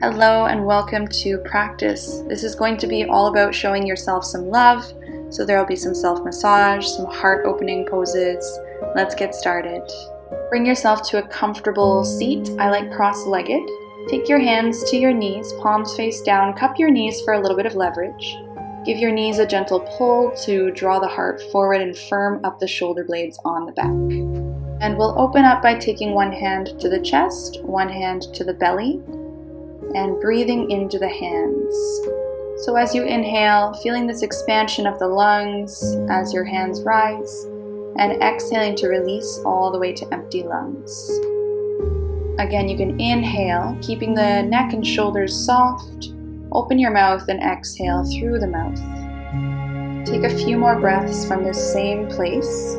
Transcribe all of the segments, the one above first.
Hello and welcome to practice. This is going to be all about showing yourself some love. So there will be some self-massage, some heart-opening poses. Let's get started. Bring yourself to a comfortable seat. I like cross-legged. Take your hands to your knees, palms face down. Cup your knees for a little bit of leverage. Give your knees a gentle pull to draw the heart forward and firm up the shoulder blades on the back. And we'll open up by taking one hand to the chest, one hand to the belly, and breathing into the hands. So as you inhale, feeling this expansion of the lungs as your hands rise, and exhaling to release all the way to empty lungs. Again, you can inhale, keeping the neck and shoulders soft. Open your mouth and exhale through the mouth. Take a few more breaths from this same place,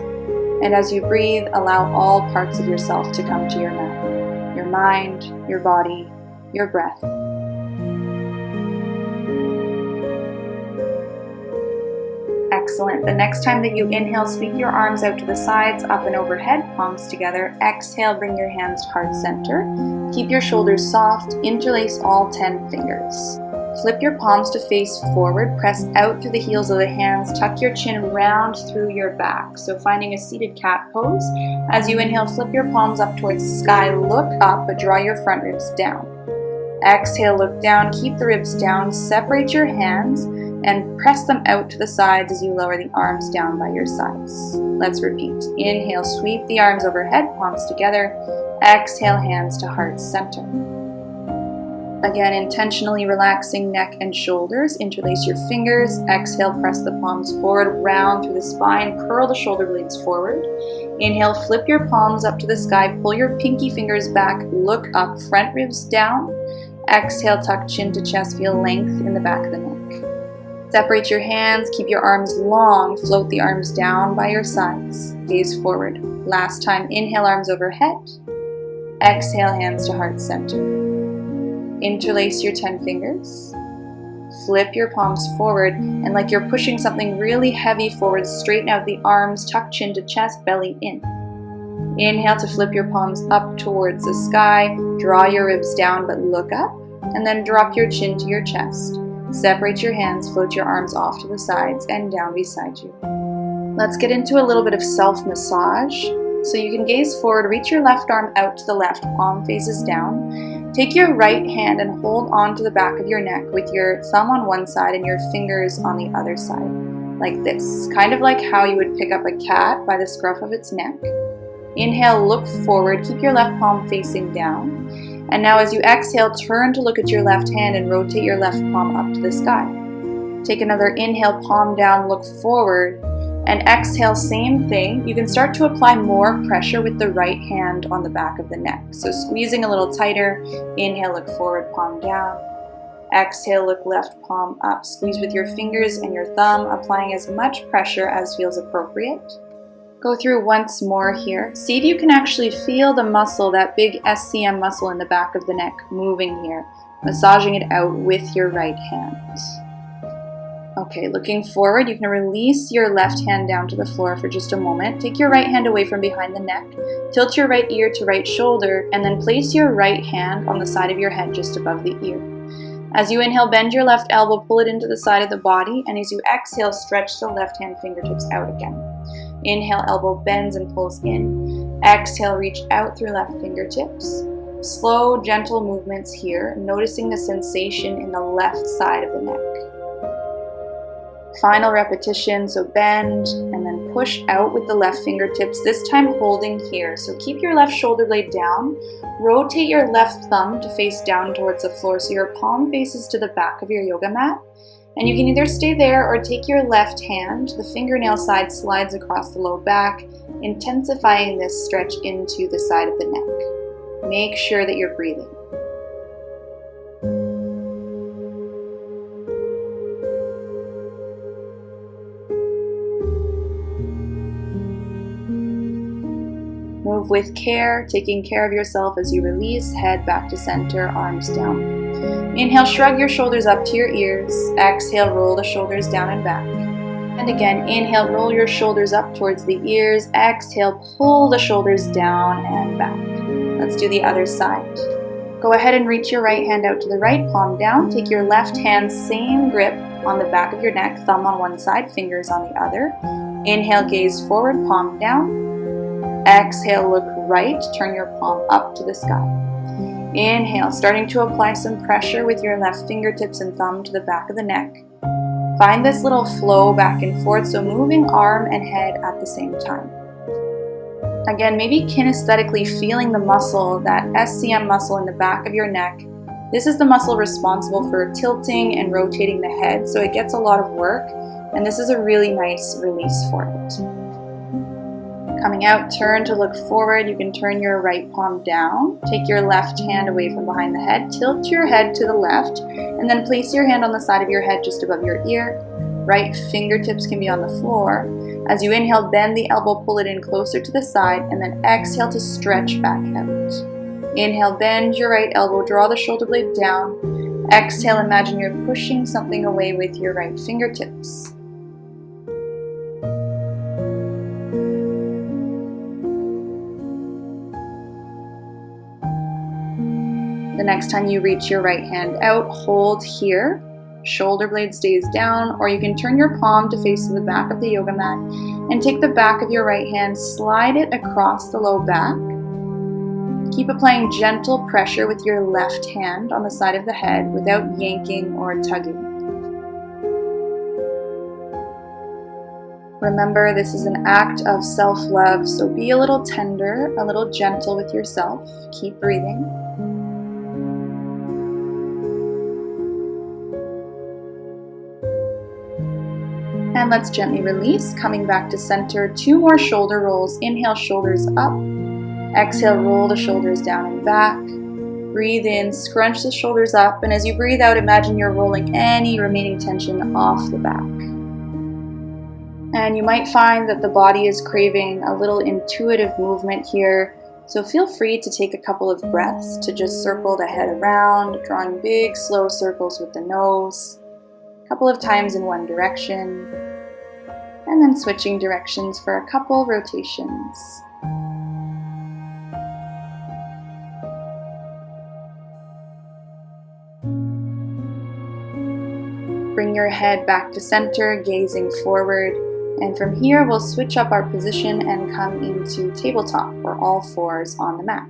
and as you breathe, allow all parts of yourself to come to your mat. Your mind, your body, your breath. Excellent. The next time that you inhale, sweep your arms out to the sides, up and overhead, palms together. Exhale, bring your hands to heart center. Keep your shoulders soft, interlace all 10 fingers. Flip your palms to face forward, press out through the heels of the hands, tuck your chin round through your back. So finding a seated cat pose. As you inhale, flip your palms up towards the sky, look up, but draw your front ribs down. Exhale, look down, keep the ribs down, separate your hands, and press them out to the sides as you lower the arms down by your sides. Let's repeat. Inhale, sweep the arms overhead, palms together. Exhale, hands to heart center. Again, intentionally relaxing neck and shoulders. Interlace your fingers. Exhale, press the palms forward, round through the spine, curl the shoulder blades forward. Inhale, flip your palms up to the sky, pull your pinky fingers back, look up, front ribs down. Exhale, tuck chin to chest, feel length in the back of the neck. Separate your hands, keep your arms long, float the arms down by your sides, gaze forward. Last time, inhale, arms overhead. Exhale, hands to heart center. Interlace your 10 fingers. Flip your palms forward, and like you're pushing something really heavy forward, straighten out the arms, tuck chin to chest, belly in. Inhale to flip your palms up towards the sky, draw your ribs down but look up, and then drop your chin to your chest. Separate your hands, float your arms off to the sides and down beside you. Let's get into a little bit of self-massage. So you can gaze forward, reach your left arm out to the left, palm faces down. Take your right hand and hold on to the back of your neck with your thumb on one side and your fingers on the other side, like this. Kind of like how you would pick up a cat by the scruff of its neck. Inhale, look forward, keep your left palm facing down. And now as you exhale, turn to look at your left hand and rotate your left palm up to the sky. Take another inhale, palm down, look forward, and exhale, same thing. You can start to apply more pressure with the right hand on the back of the neck. So squeezing a little tighter, inhale, look forward, palm down. Exhale, look left palm up. Squeeze with your fingers and your thumb, applying as much pressure as feels appropriate. Go through once more here. See if you can actually feel the muscle, that big SCM muscle in the back of the neck moving here, massaging it out with your right hand. Okay, looking forward, you can release your left hand down to the floor for just a moment. Take your right hand away from behind the neck, tilt your right ear to right shoulder, and then place your right hand on the side of your head just above the ear. As you inhale, bend your left elbow, pull it into the side of the body, and as you exhale, stretch the left hand fingertips out again. Inhale, elbow bends and pulls in. Exhale, reach out through left fingertips. Slow, gentle movements here, noticing the sensation in the left side of the neck. Final repetition, so bend and then push out with the left fingertips, this time holding here. So keep your left shoulder blade down, rotate your left thumb to face down towards the floor so your palm faces to the back of your yoga mat. And you can either stay there or take your left hand, the fingernail side slides across the low back, intensifying this stretch into the side of the neck. Make sure that you're breathing. Move with care, taking care of yourself as you release, head back to center, arms down. Inhale, shrug your shoulders up to your ears. Exhale, roll the shoulders down and back. And again, inhale, roll your shoulders up towards the ears. Exhale, pull the shoulders down and back. Let's do the other side. Go ahead and reach your right hand out to the right, palm down. Take your left hand, same grip on the back of your neck, thumb on one side, fingers on the other. Inhale, gaze forward, palm down. Exhale, look right, turn your palm up to the sky. Inhale, starting to apply some pressure with your left fingertips and thumb to the back of the neck. Find this little flow back and forth, so moving arm and head at the same time. Again, maybe kinesthetically feeling the muscle, that SCM muscle in the back of your neck. This is the muscle responsible for tilting and rotating the head, so it gets a lot of work, and this is a really nice release for it. Coming out, turn to look forward. You can turn your right palm down. Take your left hand away from behind the head. Tilt your head to the left, and then place your hand on the side of your head just above your ear. Right fingertips can be on the floor. As you inhale, bend the elbow, pull it in closer to the side, and then exhale to stretch back out. Inhale, bend your right elbow, draw the shoulder blade down. Exhale, imagine you're pushing something away with your right fingertips. The next time you reach your right hand out, hold here. Shoulder blade stays down, or you can turn your palm to face the back of the yoga mat and take the back of your right hand, slide it across the low back. Keep applying gentle pressure with your left hand on the side of the head without yanking or tugging. Remember, this is an act of self-love, so be a little tender, a little gentle with yourself. Keep breathing. And let's gently release, coming back to center. 2 more shoulder rolls. Inhale, shoulders up. Exhale, roll the shoulders down and back. Breathe in, scrunch the shoulders up, and as you breathe out, imagine you're rolling any remaining tension off the back. And you might find that the body is craving a little intuitive movement here, so feel free to take a couple of breaths to just circle the head around, drawing big, slow circles with the nose. A couple of times in one direction, and then switching directions for a couple rotations. Bring your head back to center, gazing forward, and from here we'll switch up our position and come into tabletop, or all fours on the mat.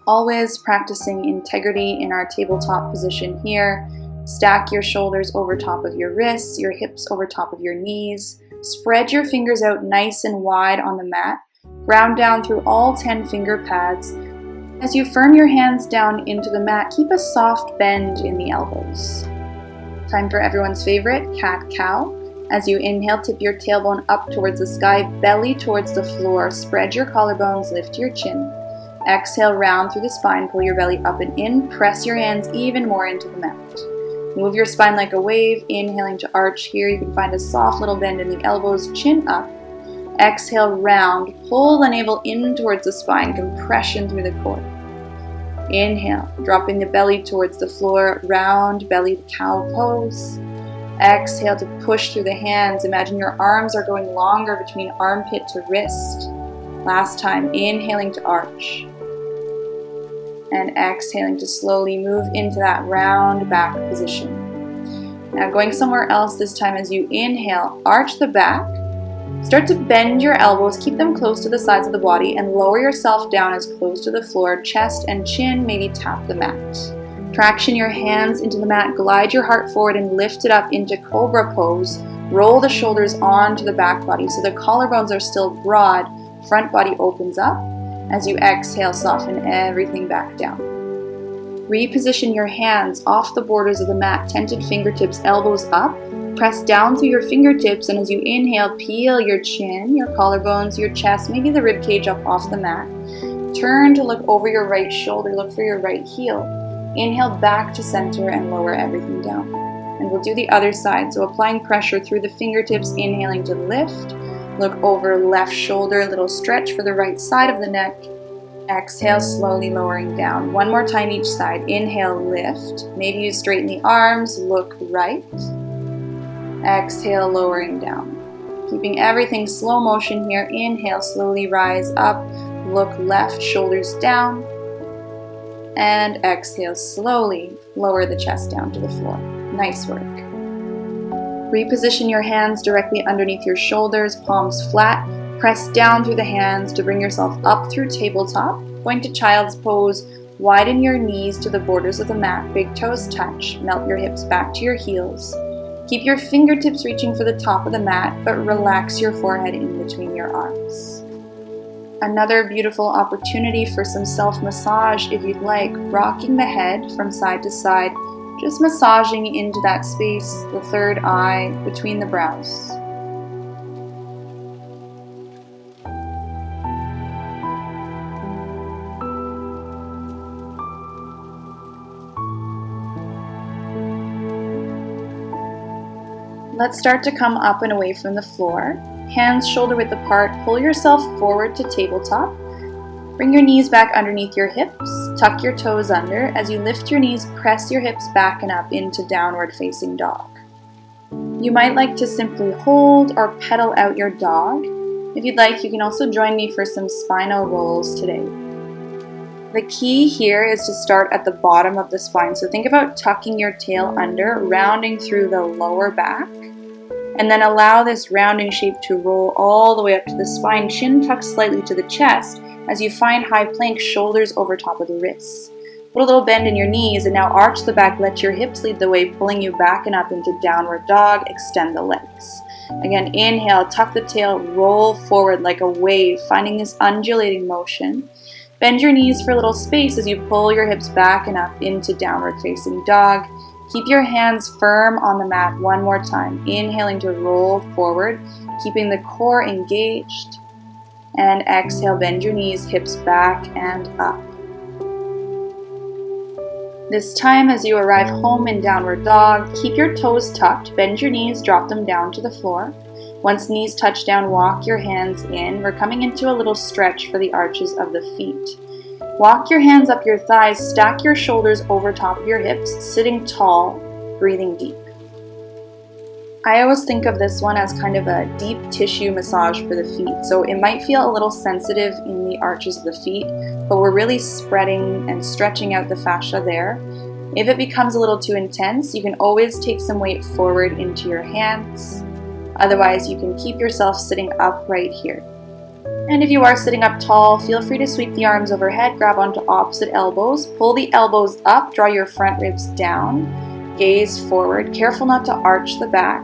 Always practicing integrity in our tabletop position here. Stack your shoulders over top of your wrists, your hips over top of your knees. Spread your fingers out nice and wide on the mat. Ground down through all 10 finger pads. As you firm your hands down into the mat, keep a soft bend in the elbows. Time for everyone's favorite, cat-cow. As you inhale, tip your tailbone up towards the sky, belly towards the floor. Spread your collarbones, lift your chin. Exhale, round through the spine, pull your belly up and in. Press your hands even more into the mat. Move your spine like a wave, inhaling to arch here. You can find a soft little bend in the elbows, chin up. Exhale, round, pull the navel in towards the spine, compression through the core. Inhale, dropping the belly towards the floor, round belly cow pose. Exhale to push through the hands. Imagine your arms are going longer between armpit to wrist. Last time, inhaling to arch. And exhaling to slowly move into that round back position. Now going somewhere else this time. As you inhale, arch the back. Start to bend your elbows, keep them close to the sides of the body, and lower yourself down as close to the floor. Chest and chin maybe tap the mat. Traction your hands into the mat, glide your heart forward and lift it up into cobra pose. Roll the shoulders onto the back body so the collarbones are still broad, front body opens up. As you exhale, soften everything back down. Reposition your hands off the borders of the mat, tented fingertips, elbows up. Press down through your fingertips, and as you inhale, peel your chin, your collarbones, your chest, maybe the rib cage up off the mat. Turn to look over your right shoulder, look for your right heel. Inhale back to center and lower everything down. And we'll do the other side, so applying pressure through the fingertips, inhaling to lift. Look over left shoulder, little stretch for the right side of the neck. Exhale, slowly lowering down. One more time each side. Inhale, lift. Maybe you straighten the arms, look right. Exhale, lowering down. Keeping everything slow motion here. Inhale, slowly rise up. Look left, shoulders down. And exhale, slowly lower the chest down to the floor. Nice work. Reposition your hands directly underneath your shoulders, palms flat. Press down through the hands to bring yourself up through tabletop. Going to child's pose, widen your knees to the borders of the mat, big toes touch, melt your hips back to your heels. Keep your fingertips reaching for the top of the mat, but relax your forehead in between your arms. Another beautiful opportunity for some self-massage if you'd like, rocking the head from side to side, just massaging into that space, the third eye between the brows. Let's start to come up and away from the floor. Hands shoulder width apart, pull yourself forward to tabletop. Bring your knees back underneath your hips, tuck your toes under. As you lift your knees, press your hips back and up into downward facing dog. You might like to simply hold or pedal out your dog. If you'd like, you can also join me for some spinal rolls today. The key here is to start at the bottom of the spine. So think about tucking your tail under, rounding through the lower back, and then allow this rounding shape to roll all the way up to the spine, chin tucked slightly to the chest as you find high plank, shoulders over top of the wrists. Put a little bend in your knees and now arch the back, let your hips lead the way, pulling you back and up into downward dog, extend the legs. Again, inhale, tuck the tail, roll forward like a wave, finding this undulating motion. Bend your knees for a little space as you pull your hips back and up into downward facing dog. Keep your hands firm on the mat one more time. Inhaling to roll forward, keeping the core engaged. And exhale, bend your knees, hips back and up. This time as you arrive home in downward dog, keep your toes tucked, bend your knees, drop them down to the floor. Once knees touch down, walk your hands in. We're coming into a little stretch for the arches of the feet. Walk your hands up your thighs, stack your shoulders over top of your hips, sitting tall, breathing deep. I always think of this one as kind of a deep tissue massage for the feet. So it might feel a little sensitive in the arches of the feet, but we're really spreading and stretching out the fascia there. If it becomes a little too intense, you can always take some weight forward into your hands. Otherwise, you can keep yourself sitting up right here. And if you are sitting up tall, feel free to sweep the arms overhead, grab onto opposite elbows, pull the elbows up, draw your front ribs down, gaze forward, careful not to arch the back.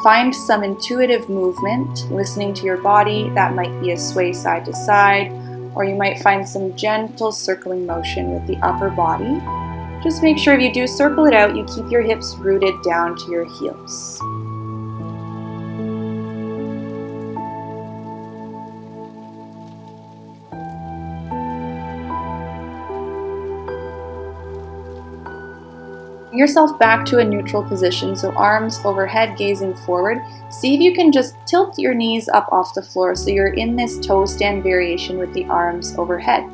Find some intuitive movement, listening to your body. That might be a sway side to side, or you might find some gentle circling motion with the upper body. Just make sure if you do circle it out, you keep your hips rooted down to your heels. Bring yourself back to a neutral position, so arms overhead, gazing forward. See if you can just tilt your knees up off the floor so you're in this toe stand variation with the arms overhead.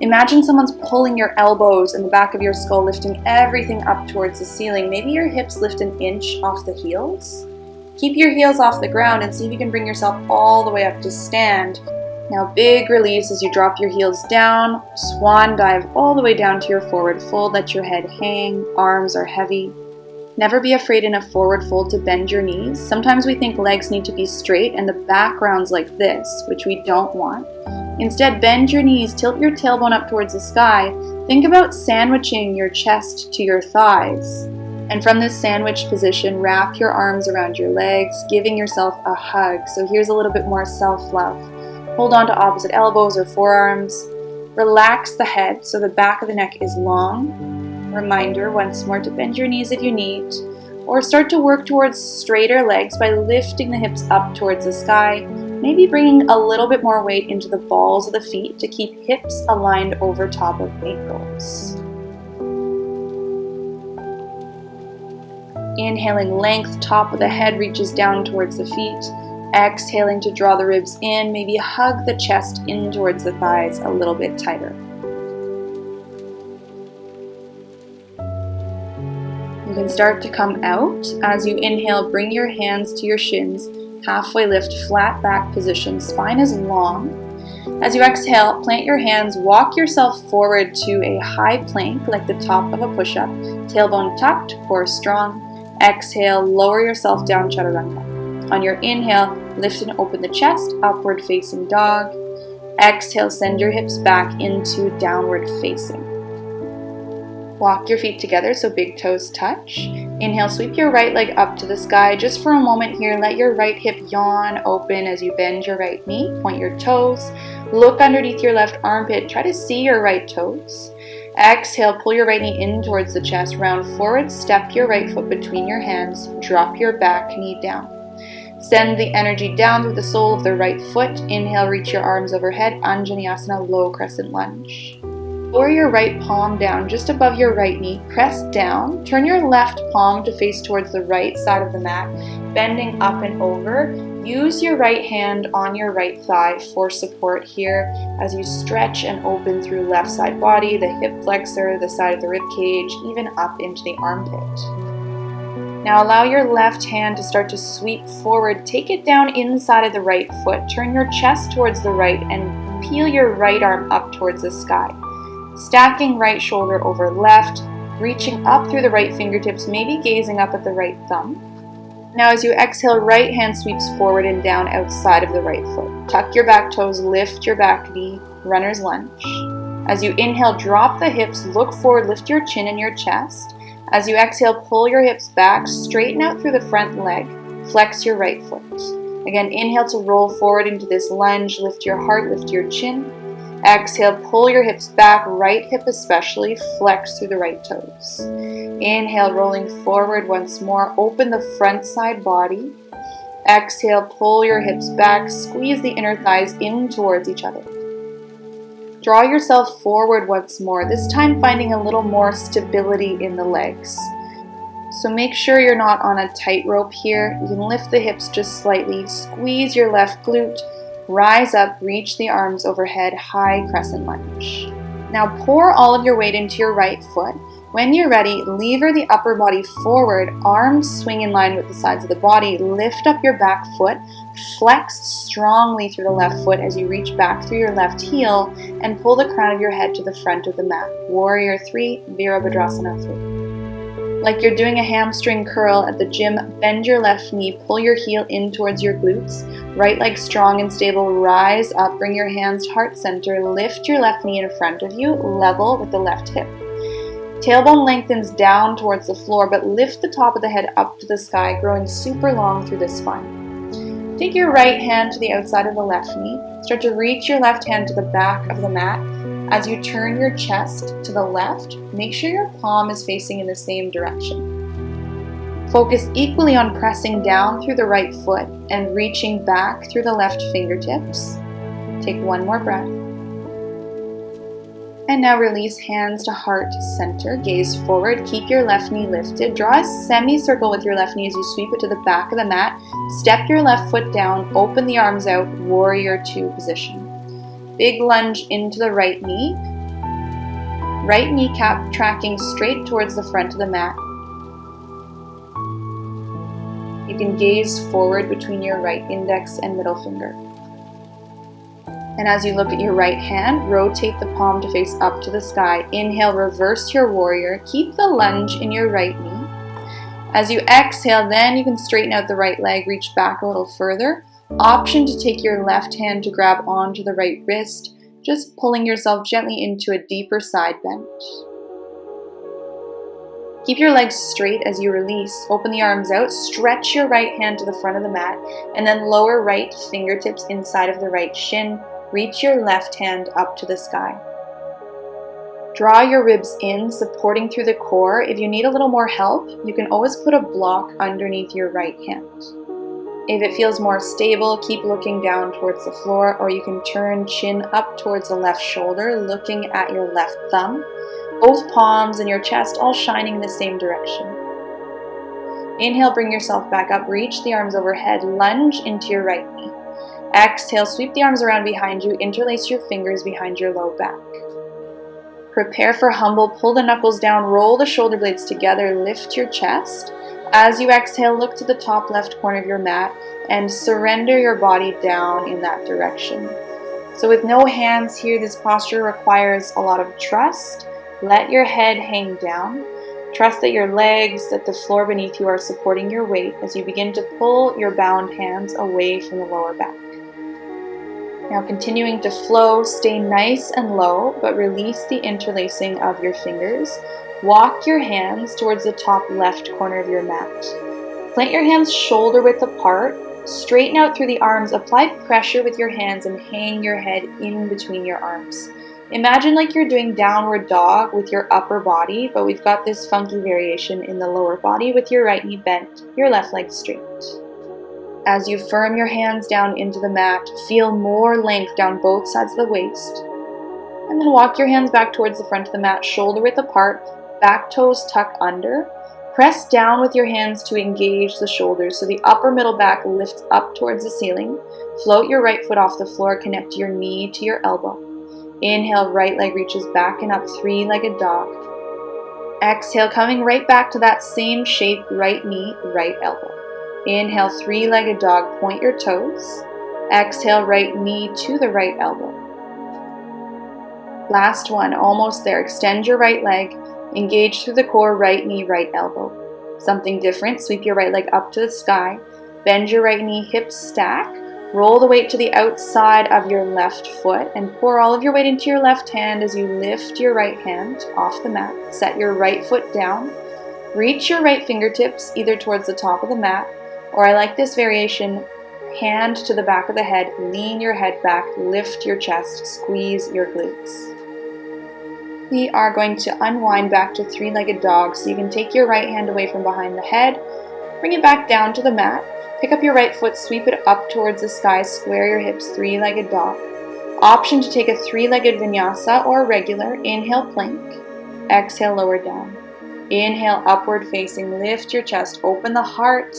Imagine someone's pulling your elbows and the back of your skull, lifting everything up towards the ceiling. Maybe your hips lift an inch off the heels. Keep your heels off the ground and see if you can bring yourself all the way up to stand. Now big release as you drop your heels down, swan dive all the way down to your forward fold, let your head hang, arms are heavy. Never be afraid in a forward fold to bend your knees. Sometimes we think legs need to be straight and the background's like this, which we don't want. Instead, bend your knees, tilt your tailbone up towards the sky. Think about sandwiching your chest to your thighs. And from this sandwich position, wrap your arms around your legs, giving yourself a hug. So here's a little bit more self-love. Hold on to opposite elbows or forearms. Relax the head so the back of the neck is long. Reminder once more to bend your knees if you need. Or start to work towards straighter legs by lifting the hips up towards the sky. Maybe bringing a little bit more weight into the balls of the feet to keep hips aligned over top of ankles. Inhaling length, top of the head reaches down towards the feet. Exhaling to draw the ribs in, maybe hug the chest in towards the thighs a little bit tighter. You can start to come out. As you inhale, bring your hands to your shins, halfway lift, flat back position, spine is long. As you exhale, plant your hands, walk yourself forward to a high plank like the top of a push-up, tailbone tucked, core strong. Exhale, lower yourself down, chaturanga. On your inhale, lift and open the chest, upward facing dog. Exhale, send your hips back into downward facing. Walk your feet together so big toes touch. Inhale, sweep your right leg up to the sky. Just for a moment here, let your right hip yawn open as you bend your right knee. Point your toes. Look underneath your left armpit. Try to see your right toes. Exhale, pull your right knee in towards the chest. Round forward, step your right foot between your hands. Drop your back knee down. Send the energy down through the sole of the right foot. Inhale, reach your arms overhead. Anjaneyasana, low crescent lunge. Lower your right palm down just above your right knee. Press down. Turn your left palm to face towards the right side of the mat, bending up and over. Use your right hand on your right thigh for support here as you stretch and open through left side body, the hip flexor, the side of the rib cage, even up into the armpit. Now allow your left hand to start to sweep forward. Take it down inside of the right foot. Turn your chest towards the right and peel your right arm up towards the sky. Stacking right shoulder over left, reaching up through the right fingertips, maybe gazing up at the right thumb. Now as you exhale, right hand sweeps forward and down outside of the right foot. Tuck your back toes, lift your back knee, runner's lunge. As you inhale, drop the hips, look forward, lift your chin and your chest. As you exhale, pull your hips back, straighten out through the front leg, flex your right foot. Again, inhale to roll forward into this lunge, lift your heart, lift your chin. Exhale, pull your hips back, right hip especially, flex through the right toes. Inhale, rolling forward once more, open the front side body. Exhale, pull your hips back, squeeze the inner thighs in towards each other. Draw yourself forward once more, this time finding a little more stability in the legs. So make sure you're not on a tightrope here. You can lift the hips just slightly, squeeze your left glute, rise up, reach the arms overhead, high crescent lunge. Now pour all of your weight into your right foot. When you're ready, lever the upper body forward, arms swing in line with the sides of the body, lift up your back foot, flex strongly through the left foot as you reach back through your left heel and pull the crown of your head to the front of the mat. Warrior 3, Virabhadrasana 3. Like you're doing a hamstring curl at the gym, bend your left knee, pull your heel in towards your glutes, right leg strong and stable, rise up, bring your hands heart center, lift your left knee in front of you, level with the left hip. Tailbone lengthens down towards the floor, but lift the top of the head up to the sky, growing super long through the spine. Take your right hand to the outside of the left knee, start to reach your left hand to the back of the mat. As you turn your chest to the left, make sure your palm is facing in the same direction. Focus equally on pressing down through the right foot and reaching back through the left fingertips. Take one more breath. And now release hands to heart center, gaze forward, keep your left knee lifted. Draw a semicircle with your left knee as you sweep it to the back of the mat. Step your left foot down, open the arms out, warrior 2 position. Big lunge into the right knee. Right kneecap tracking straight towards the front of the mat. You can gaze forward between your right index and middle finger. And as you look at your right hand, rotate the palm to face up to the sky. Inhale, reverse your warrior. Keep the lunge in your right knee. As you exhale, then you can straighten out the right leg, reach back a little further. Option to take your left hand to grab onto the right wrist, just pulling yourself gently into a deeper side bend. Keep your legs straight as you release. Open the arms out, stretch your right hand to the front of the mat, and then lower right fingertips inside of the right shin. Reach your left hand up to the sky. Draw your ribs in, supporting through the core. If you need a little more help, you can always put a block underneath your right hand. If it feels more stable, keep looking down towards the floor, or you can turn chin up towards the left shoulder, looking at your left thumb. Both palms and your chest all shining in the same direction. Inhale, bring yourself back up, reach the arms overhead, lunge into your right knee. Exhale, sweep the arms around behind you, interlace your fingers behind your low back. Prepare for humble, pull the knuckles down, roll the shoulder blades together, lift your chest. As you exhale, look to the top left corner of your mat and surrender your body down in that direction. So with no hands here, this posture requires a lot of trust. Let your head hang down. Trust that your legs, that the floor beneath you are supporting your weight as you begin to pull your bound hands away from the lower back. Now continuing to flow, stay nice and low, but release the interlacing of your fingers. Walk your hands towards the top left corner of your mat. Plant your hands shoulder width apart. Straighten out through the arms, apply pressure with your hands and hang your head in between your arms. Imagine like you're doing downward dog with your upper body, but we've got this funky variation in the lower body with your right knee bent, your left leg straight. As you firm your hands down into the mat, feel more length down both sides of the waist. And then walk your hands back towards the front of the mat, shoulder width apart, back toes tuck under. Press down with your hands to engage the shoulders so the upper middle back lifts up towards the ceiling. Float your right foot off the floor, connect your knee to your elbow. Inhale, right leg reaches back and up, three-legged dog. Exhale, coming right back to that same shape, right knee, right elbow. Inhale, three-legged dog, point your toes. Exhale, right knee to the right elbow. Last one, almost there. Extend your right leg. Engage through the core, right knee, right elbow. Something different, sweep your right leg up to the sky. Bend your right knee, hips stack. Roll the weight to the outside of your left foot and pour all of your weight into your left hand as you lift your right hand off the mat. Set your right foot down. Reach your right fingertips either towards the top of the mat, or I like this variation, hand to the back of the head, lean your head back, lift your chest, squeeze your glutes. We are going to unwind back to three-legged dog, so you can take your right hand away from behind the head, bring it back down to the mat, pick up your right foot, sweep it up towards the sky, square your hips, three-legged dog. Option to take a three-legged vinyasa or regular. Inhale, plank. Exhale, lower down. Inhale, upward facing, lift your chest, open the heart.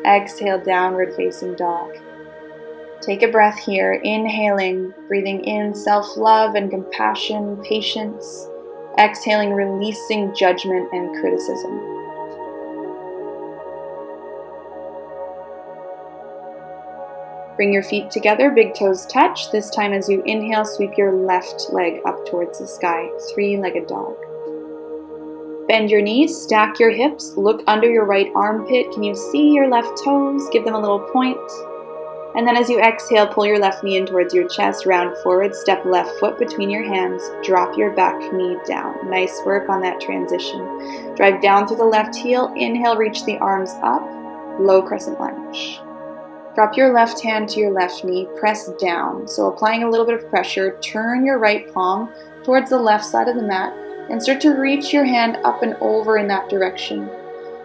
Exhale, downward facing dog. Take a breath here, inhaling, breathing in self-love and compassion, patience. Exhaling, releasing judgment and criticism. Bring your feet together, big toes touch. This time as you inhale, sweep your left leg up towards the sky, three-legged dog. Bend your knees, stack your hips, look under your right armpit. Can you see your left toes? Give them a little point. And then as you exhale, pull your left knee in towards your chest, round forward, step left foot between your hands, drop your back knee down. Nice work on that transition. Drive down through the left heel, inhale, reach the arms up, low crescent lunge. Drop your left hand to your left knee, press down. So applying a little bit of pressure, turn your right palm towards the left side of the mat and start to reach your hand up and over in that direction.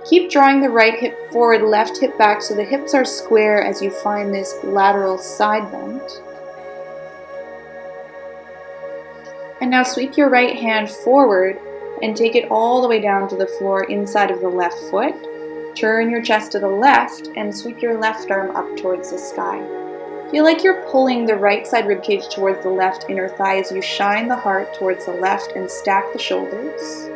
Keep drawing the right hip forward, left hip back so the hips are square as you find this lateral side bend. And now sweep your right hand forward and take it all the way down to the floor inside of the left foot. Turn your chest to the left and sweep your left arm up towards the sky. Feel like you're pulling the right side ribcage towards the left inner thigh as you shine the heart towards the left and stack the shoulders.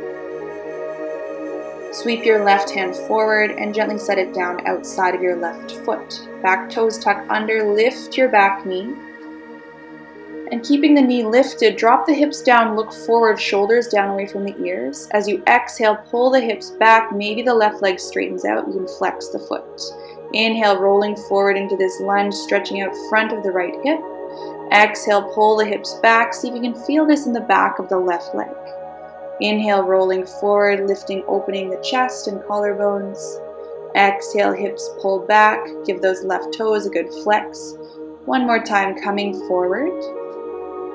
Sweep your left hand forward and gently set it down outside of your left foot. Back toes tuck under, lift your back knee. And keeping the knee lifted, drop the hips down, look forward, shoulders down away from the ears. As you exhale, pull the hips back, maybe the left leg straightens out, you can flex the foot. Inhale, rolling forward into this lunge, stretching out front of the right hip. Exhale, pull the hips back, see if you can feel this in the back of the left leg. Inhale, rolling forward, lifting, opening the chest and collarbones. Exhale, hips pull back, give those left toes a good flex. One more time, coming forward.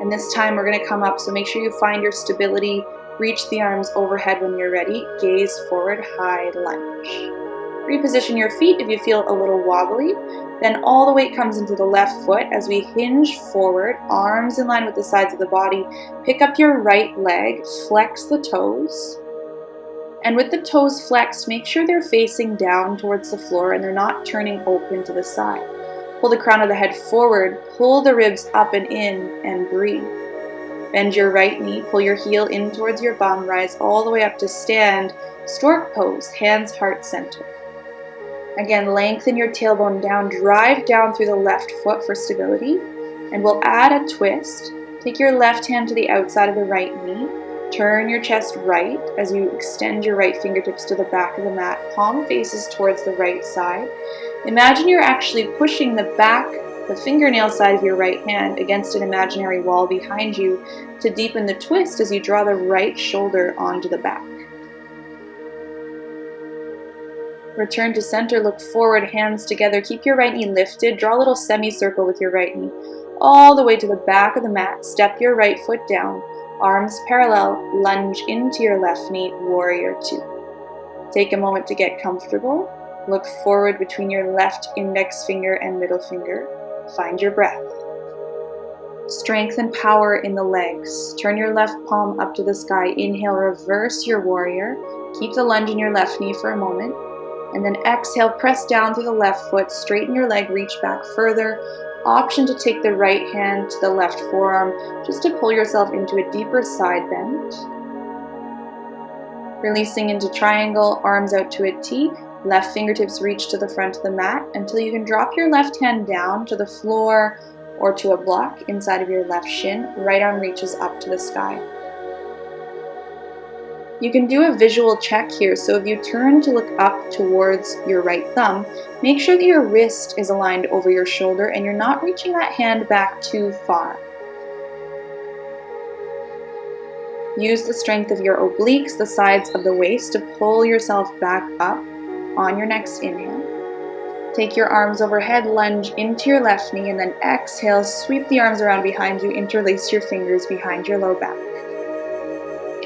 And this time we're going to come up, so make sure you find your stability. Reach the arms overhead when you're ready. Gaze forward, high lunge. Reposition your feet if you feel a little wobbly. Then all the weight comes into the left foot as we hinge forward, arms in line with the sides of the body. Pick up your right leg, flex the toes. And with the toes flexed, make sure they're facing down towards the floor and they're not turning open to the side. Pull the crown of the head forward, pull the ribs up and in, and breathe. Bend your right knee, pull your heel in towards your bum, rise all the way up to stand, stork pose, hands heart center. Again, lengthen your tailbone down, drive down through the left foot for stability, And we'll add a twist. Take your left hand to the outside of the right knee. Turn your chest right as you extend your right fingertips to the back of the mat. Palm faces towards the right side. Imagine you're actually pushing the fingernail side of your right hand against an imaginary wall behind you to deepen the twist as you draw the right shoulder onto the back. Return to center, look forward, hands together. Keep your right knee lifted. Draw a little semicircle with your right knee all the way to the back of the mat. Step your right foot down. Arms parallel, lunge into your left knee, warrior two. Take a moment to get comfortable. Look forward between your left index finger and middle finger. Find your breath. Strength and power in the legs. Turn your left palm up to the sky. Inhale, reverse your warrior. Keep the lunge in your left knee for a moment. And then exhale, press down through the left foot. Straighten your leg, reach back further. Option to take the right hand to the left forearm just to pull yourself into a deeper side bend. Releasing into triangle, arms out to a T. Left fingertips reach to the front of the mat until you can drop your left hand down to the floor or to a block inside of your left shin. Right arm reaches up to the sky. You can do a visual check here, so if you turn to look up towards your right thumb, make sure that your wrist is aligned over your shoulder and you're not reaching that hand back too far. Use the strength of your obliques, the sides of the waist, to pull yourself back up on your next inhale. Take your arms overhead, lunge into your left knee, and then exhale, sweep the arms around behind you, interlace your fingers behind your low back.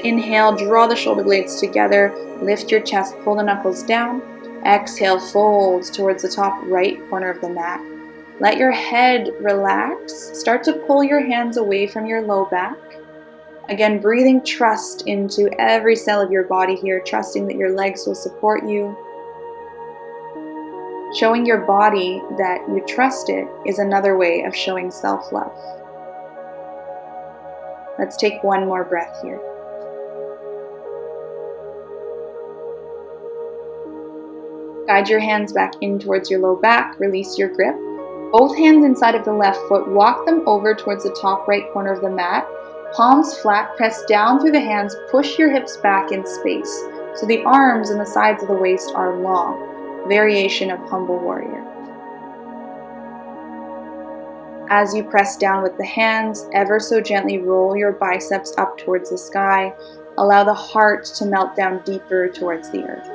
Inhale, draw the shoulder blades together, lift your chest, pull the knuckles down. Exhale, fold towards the top right corner of the mat. Let your head relax. Start to pull your hands away from your low back. Again, breathing trust into every cell of your body here, trusting that your legs will support you. Showing your body that you trust it is another way of showing self-love. Let's take one more breath here. Guide your hands back in towards your low back, release your grip. Both hands inside of the left foot, walk them over towards the top right corner of the mat. Palms flat, press down through the hands, push your hips back in space so the arms and the sides of the waist are long. Variation of humble warrior. As you press down with the hands, ever so gently roll your biceps up towards the sky. Allow the heart to melt down deeper towards the earth.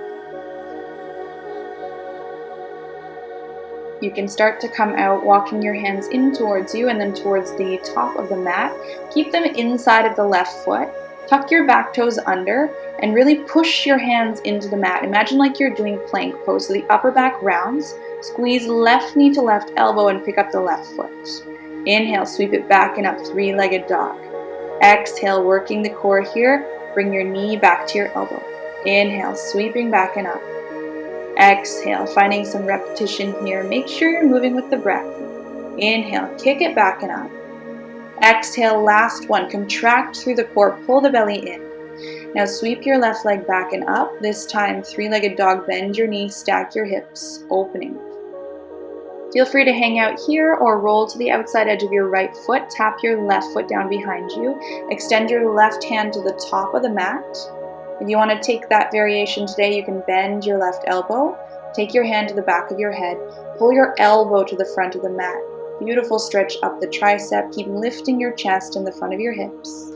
You can start to come out, walking your hands in towards you and then towards the top of the mat. Keep them inside of the left foot. Tuck your back toes under and really push your hands into the mat. Imagine like you're doing plank pose. So the upper back rounds. Squeeze left knee to left elbow and pick up the left foot. Inhale, sweep it back and up, three-legged dog. Exhale, working the core here. Bring your knee back to your elbow. Inhale, sweeping back and up. Exhale, finding some repetition here. Make sure you're moving with the breath. Inhale, kick it back and up. Exhale, last one. Contract through the core, pull the belly in. Now sweep your left leg back and up. This time, three-legged dog, bend your knees, stack your hips, opening. Feel free to hang out here or roll to the outside edge of your right foot. Tap your left foot down behind you. Extend your left hand to the top of the mat. If you want to take that variation today, you can bend your left elbow. Take your hand to the back of your head. Pull your elbow to the front of the mat. Beautiful stretch up the tricep. Keep lifting your chest in the front of your hips.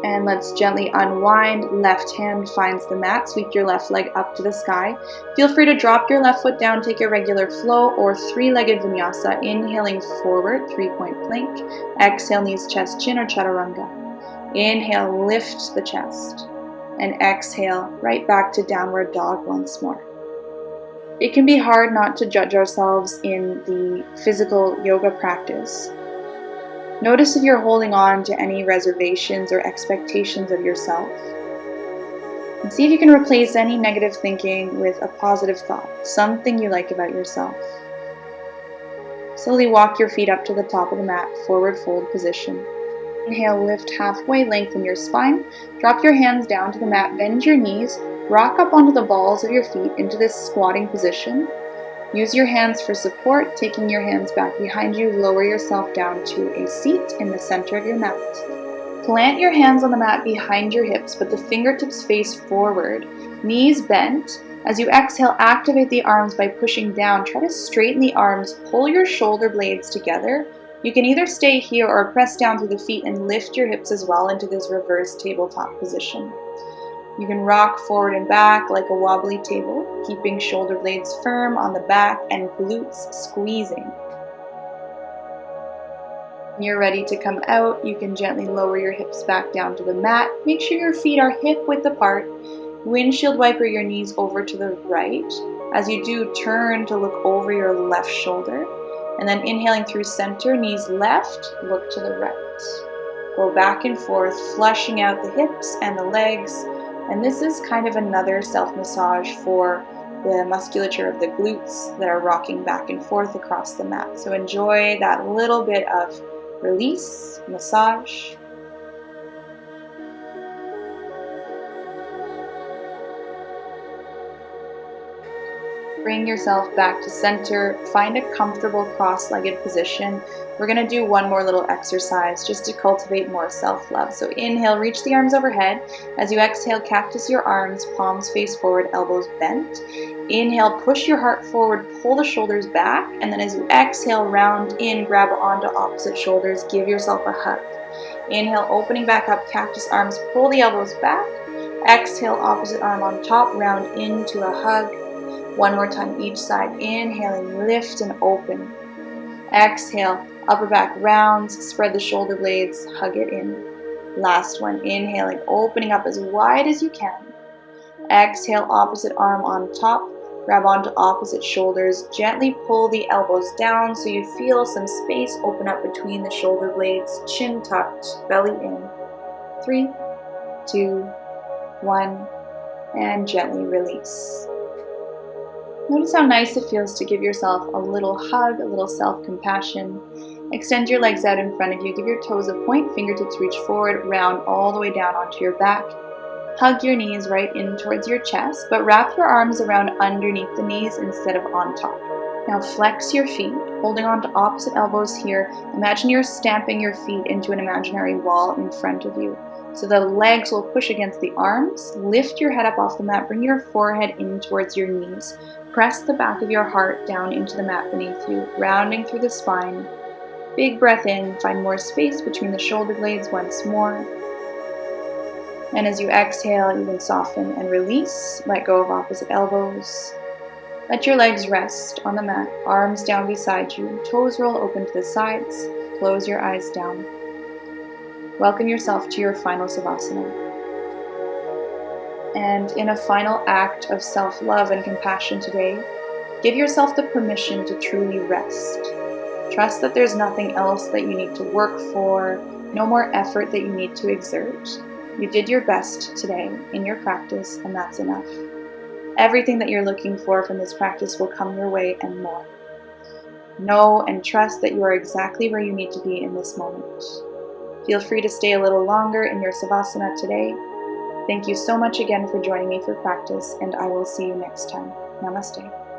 And let's gently unwind. Left hand finds the mat. Sweep your left leg up to the sky. Feel free to drop your left foot down. Take a regular flow or three-legged vinyasa. Inhaling forward, three-point plank. Exhale, knees, chest, chin, or chaturanga. Inhale, lift the chest. And exhale, right back to downward dog once more. It can be hard not to judge ourselves in the physical yoga practice. Notice if you're holding on to any reservations or expectations of yourself. And see if you can replace any negative thinking with a positive thought, something you like about yourself. Slowly walk your feet up to the top of the mat, forward fold position. Inhale, lift halfway, lengthen your spine. Drop your hands down to the mat, bend your knees, rock up onto the balls of your feet into this squatting position. Use your hands for support, taking your hands back behind you. Lower yourself down to a seat in the center of your mat. Plant your hands on the mat behind your hips, but the fingertips face forward, knees bent. As you exhale, activate the arms by pushing down. Try to straighten the arms, pull your shoulder blades together. You can either stay here or press down through the feet and lift your hips as well into this reverse tabletop position. You can rock forward and back like a wobbly table, keeping shoulder blades firm on the back and glutes squeezing. When you're ready to come out, you can gently lower your hips back down to the mat. Make sure your feet are hip width apart. Windshield wiper your knees over to the right. As you do, turn to look over your left shoulder. And then inhaling through center, knees left, look to the right. Go back and forth, flushing out the hips and the legs. And this is kind of another self-massage for the musculature of the glutes that are rocking back and forth across the mat. So enjoy that little bit of release, massage. Bring yourself back to center. Find a comfortable cross-legged position. We're going to do one more little exercise just to cultivate more self-love. So inhale, reach the arms overhead. As you exhale, cactus your arms, palms face forward, elbows bent. Inhale, push your heart forward, pull the shoulders back. And then as you exhale, round in, grab onto opposite shoulders, give yourself a hug. Inhale, opening back up, cactus arms, pull the elbows back. Exhale, opposite arm on top, round into a hug. One more time each side. Inhaling, lift and open. Exhale, upper back rounds, spread the shoulder blades, hug it in. Last one, inhaling, opening up as wide as you can. Exhale, opposite arm on top, grab onto opposite shoulders, gently pull the elbows down so you feel some space open up between the shoulder blades, chin tucked, belly in. 3, 2, 1, and gently release. Notice how nice it feels to give yourself a little hug, a little self-compassion. Extend your legs out in front of you. Give your toes a point, fingertips reach forward, round all the way down onto your back. Hug your knees right in towards your chest, but wrap your arms around underneath the knees instead of on top. Now flex your feet, holding on to opposite elbows here. Imagine you're stamping your feet into an imaginary wall in front of you. So the legs will push against the arms. Lift your head up off the mat. Bring your forehead in towards your knees. Press the back of your heart down into the mat beneath you, rounding through the spine. Big breath in. Find more space between the shoulder blades once more. And as you exhale, you can soften and release. Let go of opposite elbows. Let your legs rest on the mat, arms down beside you, toes roll open to the sides. Close your eyes down. Welcome yourself to your final Savasana. And in a final act of self-love and compassion today, give yourself the permission to truly rest. Trust that there's nothing else that you need to work for, no more effort that you need to exert. You did your best today in your practice, and that's enough. Everything that you're looking for from this practice will come your way and more. Know and trust that you are exactly where you need to be in this moment. Feel free to stay a little longer in your Savasana today. Thank you so much again for joining me for practice, and I will see you next time. Namaste.